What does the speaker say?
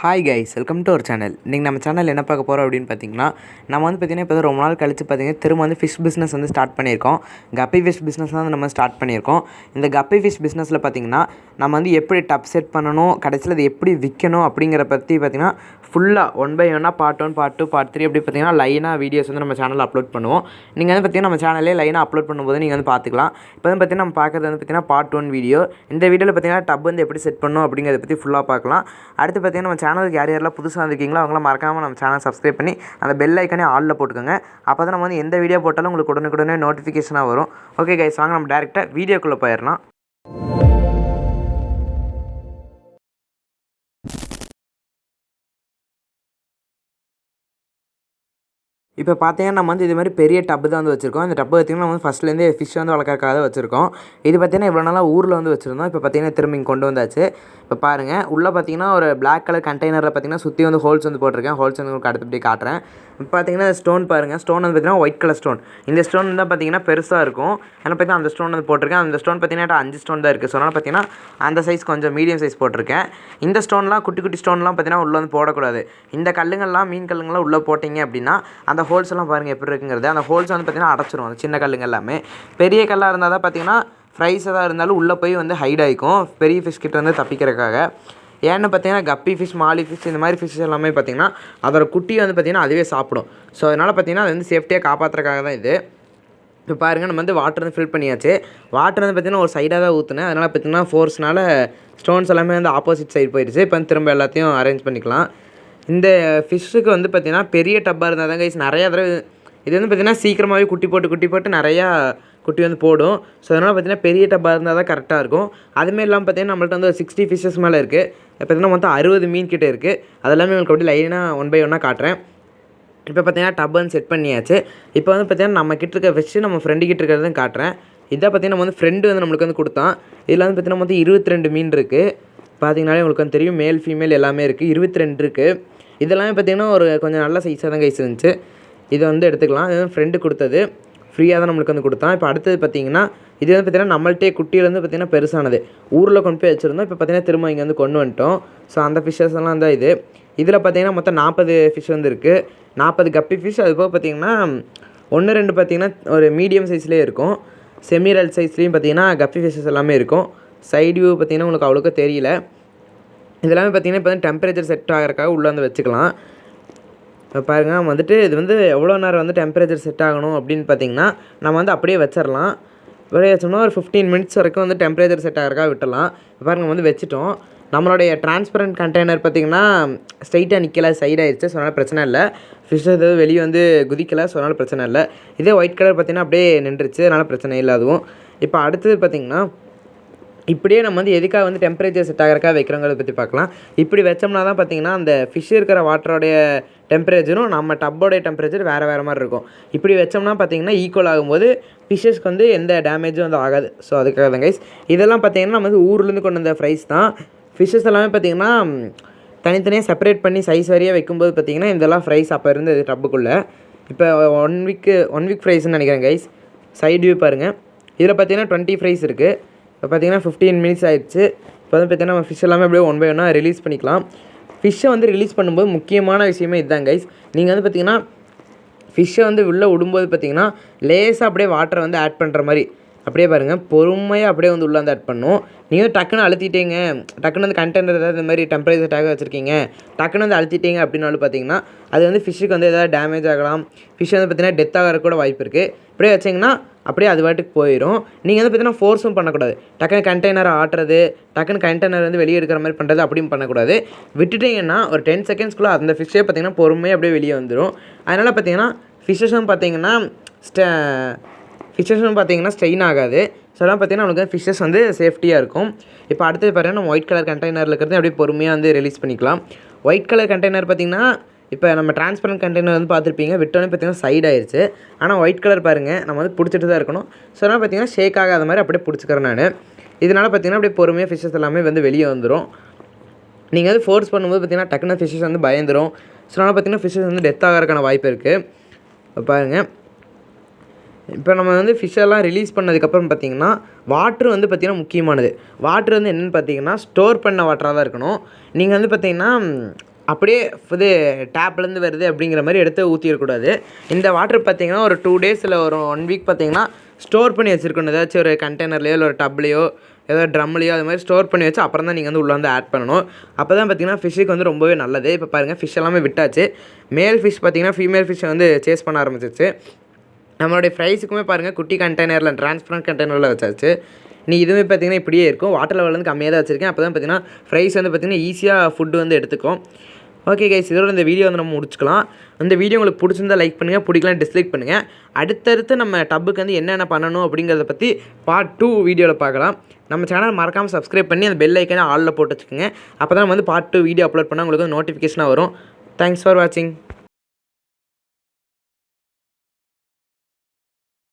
Hi guys, welcome to our channel. இன்றைக்கி நம்ம channel என்ன பார்க்க போகிறோம் அப்படின்னு பார்த்தீங்கன்னா, நம்ம வந்து பார்த்திங்கன்னா இப்போ ரொம்ப நாள் கழித்து பார்த்திங்கன்னா திரும்ப வந்து ஃபிஷ் பிஸ்னஸ் வந்து ஸ்டார்ட் பண்ணியிருக்கோம். கப்பி ஃபிஷ் பிஸ்னஸ் தான் நம்ம ஸ்டார்ட் பண்ணியிருக்கோம். இந்த கப்பி ஃபிஷ் பிஸ்னஸில் பார்த்திங்கன்னா நம்ம வந்து எப்படி டப் செட் பண்ணணும், கடைசியில் அதை எப்படி விற்கணும் அப்படிங்கிற பற்றி பார்த்திங்கன்னா ஃபுல்லாக 1 by 1 பார்ட் 1 பார்ட் 2 பார்ட் 3 அப்படி பார்த்திங்கன்னா லைனாக வீடியோஸ் வந்து நம்ம சேனலில் அப்லோட் பண்ணுவோம். நீங்கள் வந்து பார்த்திங்கன்னா நம்ம சேனலே லைனாக அப்லோட் பண்ணும்போது நீங்கள் வந்து பார்த்துக்கலாம். இப்போ வந்து பார்த்திங்கன்னா நம்ம பார்க்குறது வந்து பார்த்திங்கன்னா பார்ட் 1 வீடியோ. இந்த வீடியோவில் பார்த்திங்கன்னா டப் வந்து எப்படி செட் பண்ணணும் அப்படிங்கிறத பற்றி ஃபுல்லாக பார்க்கலாம். அடுத்து பார்த்திங்கன்னா நம்ம சேனலுக்கு யாரெல்லாம் புதுசாக வந்திருக்கீங்களோ அவங்களாம் மறக்காமல் நம்ம சேனல் சப்ஸ்கிரைப் பண்ணி அந்த பெல் ஐக்கானே ஆலில் போட்டுக்கோங்க. அப்போ தான் நம்ம வந்து எந்த வீடியோ போட்டாலும் உங்களுக்கு உடனுக்குடனே நோட்டிஃபிகேஷனாக வரும். ஓகே கைஸ், வாங்க நம்ம டேரெக்டாக வீடியோக்குள்ளே போயிடலாம். இப்போ பார்த்தீங்கன்னா நம்ம வந்து இது மாதிரி பெரிய டப்பு தான் வந்து வச்சுருக்கோம். இந்த டப்பு பார்த்திங்கன்னா நம்ம வந்து ஃபஸ்ட்லேருந்தே ஃபிஷ் வந்து வளர்க்கறக்காக தான் வச்சுருக்கோம். இது பார்த்திங்கன்னா இவ்வளோ நாளாக ஊரில் வந்து வச்சுருந்தோம். இப்போ பார்த்திங்கன்னா திரும்ப இங்கே கொண்டு வந்தாச்சு. இப்போ பாருங்கள், உள்ளே பார்த்திங்கன்னா ஒரு பிளாக் கலர் கண்டெய்னரில் பார்த்திங்கன்னா சுற்றி வந்து ஹோல்ஸ் வந்து போட்டிருக்கேன். ஹோல்ஸ் வந்து உங்களுக்கு அடுத்தபடி காட்டுறேன். இப்போ பார்த்திங்கன்னா ஸ்டோன் பாருங்கள், ஸ்டோன் வந்து பார்த்திங்கன்னா ஒயிட் கலர் ஸ்டோன். இந்த ஸ்டோன் தான் பார்த்திங்கன்னா பெருசாக இருக்கும். ஏன்னா பார்த்திங்கன்னா அந்த ஸ்டோன் வந்து போட்டிருக்கேன். அந்த ஸ்டோன் பார்த்திங்கன்னா 5 ஸ்டோன் தான் இருக்குது. ஸோ அதனால் பார்த்திங்கன்னா அந்த சைஸ் கொஞ்சம் மீடியம் சைஸ் போட்டிருக்கேன். இந்த ஸ்டோன்லாம் குட்டி குட்டி ஸ்டோன்லாம் பார்த்திங்கன்னா உள்ளே வந்து போடக்கூடாது. இந்த கல்லுங்கள்லாம் மீன் கல்லுங்கள்லாம் உள்ளே போட்டிங்க அப்படின்னா அந்த ஹோல்ஸ் எல்லாம் பாருங்கள் எப்படி இருக்குங்கிறது. அந்த ஹோல்ஸ் வந்து பார்த்திங்கன்னா அடைச்சிரும். அந்த சின்ன கல்லுங்க எல்லாமே. பெரிய கல்லாக இருந்தால் தான் பார்த்திங்கன்னா ஃப்ரைஸ் எதாவது இருந்தாலும் உள்ளே போய் வந்து ஹைட் ஆகிக்கும் பெரிய ஃபிஷ் கிட்ட வந்து தப்பிக்கிறதுக்காக. ஏன்னு பார்த்தீங்கன்னா கப்பி ஃபிஷ், மாலி ஃபிஷ் இந்த மாதிரி ஃபிஷ் எல்லாமே பார்த்திங்கன்னா அதோட குட்டியை வந்து பார்த்திங்கன்னா அதுவே சாப்பிடும். ஸோ அதனால் பார்த்திங்கன்னா அது வந்து சேஃப்டியாக காப்பாற்றுறதுக்காக தான் இது. இப்போ பாருங்கள், நம்ம வந்து வாட்டர் வந்து ஃபில் பண்ணியாச்சு. வாட்டர் வந்து பார்த்திங்கன்னா ஒரு சைடாக தான் ஊற்றுனேன். அதனால் பார்த்திங்கன்னா ஃபோர்ஸ்னால் ஸ்டோன்ஸ் எல்லாமே வந்து ஆப்போசிட் சைடு போயிடுச்சு. இப்போ வந்து திரும்ப எல்லாத்தையும் அரேஞ்ச் பண்ணிக்கலாம். இந்த ஃபிஷ்ஷுக்கு வந்து பார்த்திங்கன்னா பெரிய டப்பாக இருந்தால் தான் கைஸ் நிறையா தடவை இது வந்து பார்த்திங்கன்னா சீக்கிரமாகவே குட்டி போட்டு நிறையா குட்டி வந்து போடும். ஸோ அதனால் பார்த்திங்கன்னா பெரிய டப்பாக இருந்தால் தான் கரெக்டாக இருக்கும். அதுமாரி இல்லாமல் பார்த்திங்கன்னா நம்மள்ட்ட வந்து ஒரு 60 ஃபிஷ்ஷஸ் மேலே இருக்குது. பார்த்திங்கன்னா மொத்தம் 60 மீன் கிட்டே இருக்குது. அதெல்லாமே உங்களுக்கு அப்படி லைனாக 1 by 1 காட்டுறேன். இப்போ பார்த்திங்கன்னா டப் வந்து செட் பண்ணியாச்சு. இப்போ வந்து பார்த்திங்கன்னா நம்ம கிட்ட இருக்க ஃபிஷ்ஷு நம்ம ஃப்ரெண்டு கிட்ட இருக்கிறதும் காட்டுறேன். இதான் பார்த்திங்கன்னா நம்ம வந்து ஃப்ரெண்டு வந்து நம்மளுக்கு வந்து கொடுத்தான். இதில் வந்து பார்த்திங்கன்னா மொத்தம் 22 மீன் இருக்குது. பார்த்திங்கனாலே உங்களுக்கு வந்து தெரியும், மேல் ஃபீமேல் எல்லாமே இருக்குது. 22 இருக்குது. இதெல்லாமே பார்த்திங்கன்னா ஒரு கொஞ்சம் நல்ல சைஸாக தான் கைஸ் இருந்துச்சு. இதை வந்து எடுத்துக்கலாம். இது வந்து ஃப்ரெண்டு கொடுத்தது, ஃப்ரீயாக தான் நம்மளுக்கு வந்து கொடுத்தான். இப்போ அடுத்தது பார்த்திங்கன்னா இது வந்து பார்த்திங்கன்னா நம்மள்ட்டே குட்டியிலேருந்து பார்த்திங்கன்னா பெருசானது ஊரில் கொண்டு போய் வச்சுருந்தோம். இப்போ பார்த்திங்கன்னா திரும்ப இங்கே வந்து கொண்டு வந்துட்டோம். ஸோ அந்த ஃபிஷ்ஷஸ் எல்லாம் தான் இது. இதில் பார்த்திங்கன்னா மொத்தம் 40 ஃபிஷ் வந்து இருக்குது. 40 கப்பி ஃபிஷ். அது போக பார்த்திங்கன்னா 1 2 பார்த்திங்கன்னா ஒரு மீடியம் சைஸ்லேயே இருக்கும். செமிரல் சைஸ்லேயும் பார்த்திங்கன்னா கப்பி ஃபிஷ்ஷஸ் எல்லாமே இருக்கும். சைடு வியூ பார்த்திங்கன்னா உங்களுக்கு அவ்வளோக்கா தெரியல. இதெல்லாமே பார்த்திங்கன்னா இப்போ வந்து டெம்பரேச்சர் செட் ஆகிறதுக்காக உள்ளே வந்து வச்சுக்கலாம். இப்போ பாருங்கள், நம்ம வந்துட்டு இது வந்து எவ்வளோ நேரம் வந்து டெம்பரேச்சர் செட் ஆகணும் அப்படின்னு பார்த்திங்கன்னா நம்ம வந்து அப்படியே வச்சிடலாம். அப்படியே வச்சோம்னா ஒரு 15 மினிட்ஸ் வரைக்கும் வந்து டெம்பரேச்சர் செட் ஆகிறதுக்காக விட்டுடலாம். இப்போ பாருங்கள், வந்து வச்சுட்டோம். நம்மளுடைய டிரான்ஸ்பரண்ட் கண்டெய்னர் பார்த்திங்கன்னா ஸ்ட்ரைட்டாக நிற்கலை, சைட் ஆயிடுச்சு. ஸோ அதனால் பிரச்சனை இல்லை. ஃபிஷ் எதுவும் வெளியே வந்து குதிக்கலை. ஸோ அதனால் பிரச்சனை இல்லை. இதே ஒயிட் கலர் பார்த்திங்கன்னா அப்படியே நின்றுச்சு. அதனால் பிரச்சனை இல்லை அதுவும். இப்போ அடுத்தது பார்த்திங்கன்னா இப்படியே நம்ம வந்து எதுக்காக வந்து டெம்பரேச்சர் செட் ஆகிறக்காக வைக்கிறோங்கிறத பற்றி பார்க்கலாம். இப்படி வச்சோம்னா தான் பார்த்திங்கன்னா அந்த ஃபிஷ் இருக்கிற வாட்டரோடைய டெம்பரேச்சரும் நம்ம டப்போடைய டெம்பரேச்சர் வேறு மாதிரி இருக்கும். இப்படி வச்சோம்னா பார்த்திங்கன்னா ஈக்குவல் ஆகும்போது ஃபிஷ்ஷஸ்க்கு வந்து எந்த டேமேஜும் வந்து ஆகாது. ஸோ அதுக்காக தான் கைஸ். இதெல்லாம் பார்த்திங்கன்னா நம்ம வந்து ஊர்லேருந்து கொண்டு வந்த ஃப்ரைஸ் தான். ஃபிஷ்ஷஸ் எல்லாமே பார்த்திங்கன்னா தனித்தனியாக செப்பரேட் பண்ணி சைஸ் வரையாக வைக்கும்போது பார்த்திங்கன்னா இதெல்லாம் ஃப்ரைஸ் அப்போ இருந்தது டப்புக்குள்ளே. இப்போ 1 வீக் ஃப்ரைஸ்ன்னு நினைக்கிறேன் கைஸ். சைடு வியூ பாருங்கள். இதில் பார்த்திங்கன்னா 20 ஃப்ரைஸ் இருக்குது. இப்போ பார்த்திங்கன்னா 15 மினிட்ஸ் ஆகிடுச்சு. இப்போ வந்து பார்த்திங்கன்னா நம்ம ஃபிஷ் எல்லாமே அப்படியே 1 by 1 ரிலீஸ் பண்ணிக்கலாம். ஃபிஷ்ஷை வந்து ரிலீஸ் பண்ணும்போது முக்கியமான விஷயமே இதுதான் கைஸ். நீங்கள் வந்து பார்த்திங்கன்னா ஃபிஷ்ஷை வந்து உள்ளே விடும்போது பார்த்திங்கன்னா லேசாக அப்படியே வாட்டரை வந்து ஆட் பண்ணுற மாதிரி அப்படியே பாருங்கள், பொறுமையாக அப்படியே வந்து உள்ளே வந்து ஆட் பண்ணணும். நீங்கள் டக்குன்னு அழுத்திட்டீங்க, டக்குன்னு வந்து கண்டெய்னர் ஏதாவது இந்த மாதிரி டெம்பரேச்சர் டேக் வச்சுருக்கீங்க, டக்குன்னு வந்து அழுத்திட்டீங்க அப்படின்னாலும் பார்த்திங்கன்னா அது வந்து ஃபிஷ்ஷுக்கு வந்து எதாவது டேமேஜ் ஆகலாம். ஃபிஷ் வந்து பார்த்திங்கன்னா டெத் ஆகிற கூட வாய்ப்பு இருக்குது. இப்படியே வச்சிங்கன்னா அப்படியே அது வாட்டுக்கு போயிடும். நீங்கள் வந்து பார்த்திங்கன்னா ஃபோர்ஸும் பண்ணக்கூடாது. டக்குன்னு கண்டெய்னரை ஆட்டுறது, டக்குன்னு கண்டெய்னர் வந்து வெளியே எடுக்கிற மாதிரி பண்ணுறது அப்படியும் பண்ணக்கூடாது. விட்டுட்டிங்கன்னா ஒரு 10 செகண்ட்ஸ்குள்ளே அந்த ஃபிஷ்ஷே பார்த்திங்கன்னா பொறுமையாக அப்படியே வெளியே வந்துடும். அதனால் பார்த்திங்கன்னா ஃபிஷ்ஷஸும் பார்த்திங்கன்னா ஸ்ட்ரெயின் ஆகாது. ஸோ அதெல்லாம் பார்த்திங்கன்னா நமக்கு ஃபிஷ்ஷஸ் வந்து சேஃப்டியாக இருக்கும். இப்போ அடுத்தது பாருங்கள், நம்ம ஒயிட் கலர் கண்டெய்னரில் இருக்கிறது அப்படியே பொறுமையாக வந்து ரிலீஸ் பண்ணிக்கலாம். ஒயிட் கலர் கண்டெய்னர் பார்த்திங்கன்னா இப்போ நம்ம டிரான்ஸ்பரண்ட் கண்டெய்னர் வந்து பார்த்துருப்பீங்க, விட்டோன்னே பார்த்திங்கன்னா சைட் ஆயிடுச்சு. ஆனால் ஒயிட் கலர் பாருங்கள், நம்ம வந்து பிடிச்சிட்டு தான் இருக்கணும். ஸோ அதனால் பார்த்திங்கன்னா ஷேக் ஆகாத மாதிரி அப்படியே பிடிச்சிக்கிறேன் நான். இதனால் பார்த்திங்கன்னா அப்படியே பொறுமையாக ஃபிஷ்ஷஸ் எல்லாமே வந்து வெளியே வந்துடும். நீங்கள் வந்து ஃபோர்ஸ் பண்ணும்போது பார்த்திங்கன்னா டக்குன்னு ஃபிஷ்ஷஸ் வந்து பயந்துடும். ஸோ அதனால் பார்த்திங்கன்னா ஃபிஷ்ஷஸ் வந்து டெத் ஆகிறதுக்கான வாய்ப்பு இருக்குது. பாருங்கள், இப்போ நம்ம வந்து ஃபிஷ்ஷெல்லாம் ரிலீஸ் பண்ணதுக்கப்புறம் பார்த்திங்கன்னா வாட்ரு வந்து பார்த்திங்கன்னா முக்கியமானது. வாட்ரு வந்து என்னென்னு பார்த்திங்கன்னா ஸ்டோர் பண்ண வாட்டராக தான் இருக்கணும். நீங்கள் வந்து பார்த்திங்கன்னா அப்படியே இது டேப்லேருந்து வருது அப்படிங்கிற மாதிரி எடுத்து ஊற்றிடக்கூடாது. இந்த வாட்டர் பார்த்திங்கன்னா ஒரு 2 டேஸ் இல்லை ஒரு 1 வீக் பார்த்திங்கன்னா ஸ்டோர் பண்ணி வச்சுருக்கணும். ஏதாச்சும் ஒரு கண்டெய்னர்லையோ இல்லை ஒரு டப்லையோ ஏதோ ட்ரம்லையோ அது மாதிரி ஸ்டோர் பண்ணி வச்சு அப்புறம் தான் நீங்கள் வந்து உள்ளே வந்து ஆட் பண்ணணும். அப்போ தான் பார்த்திங்கன்னா ஃபிஷ்ஷுக்கு வந்து ரொம்பவே நல்லது. இப்போ பாருங்கள் ஃபிஷ் எல்லாமே விட்டாச்சு. மேல் ஃபிஷ் பார்த்திங்கன்னா ஃபீமேல் ஃபிஷ்ஷை வந்து சேஸ் பண்ண ஆரம்பிச்சிச்சு. நம்மளுடைய ஃப்ரைஸுக்குமே பாருங்கள் குட்டி கண்டெய்னரில் ட்ரான்ஸ்பரண்ட் கண்டெய்னரில் வச்சாச்சு. இதுவுமே பார்த்திங்கன்னா இப்படியே இருக்கும். வாட்டர் லெவல் வந்து கம்மியாக தான் வச்சுருக்கேன். அப்போ தான் பார்த்திங்கன்னா ஃப்ரைஸ் வந்து பார்த்திங்கன்னா ஈஸியாக ஃபுட்டு வந்து எடுத்துக்கும். ஓகே கைஸ், இதோட இந்த வீடியோ வந்து நம்ம முடிச்சுக்கலாம். இந்த வீடியோ உங்களுக்கு பிடிச்சிருந்தா லைக் பண்ணுங்கள், பிடிக்கலாம் டிஸ்லைக் பண்ணுங்கள். அடுத்தடுத்து நம்ம டப்புக்கு வந்து என்னென்ன பண்ணணும் அப்படிங்கிறத பற்றி பார்ட் 2 வீடியோவில் பார்க்கலாம். நம்ம சேனல் மறக்காமல் சப்ஸ்கிரைப் பண்ணி அந்த பெல் ஐக்கானை ஆலில் போட்டு வச்சுக்கோங்க. அப்போ தான் நம்ம வந்து பார்ட் 2 வீடியோ அப்லோட் பண்ணால் உங்களுக்கு வந்து நோட்டிஃபிகேஷனாக வரும். தேங்க்ஸ் ஃபார் வாட்சிங்.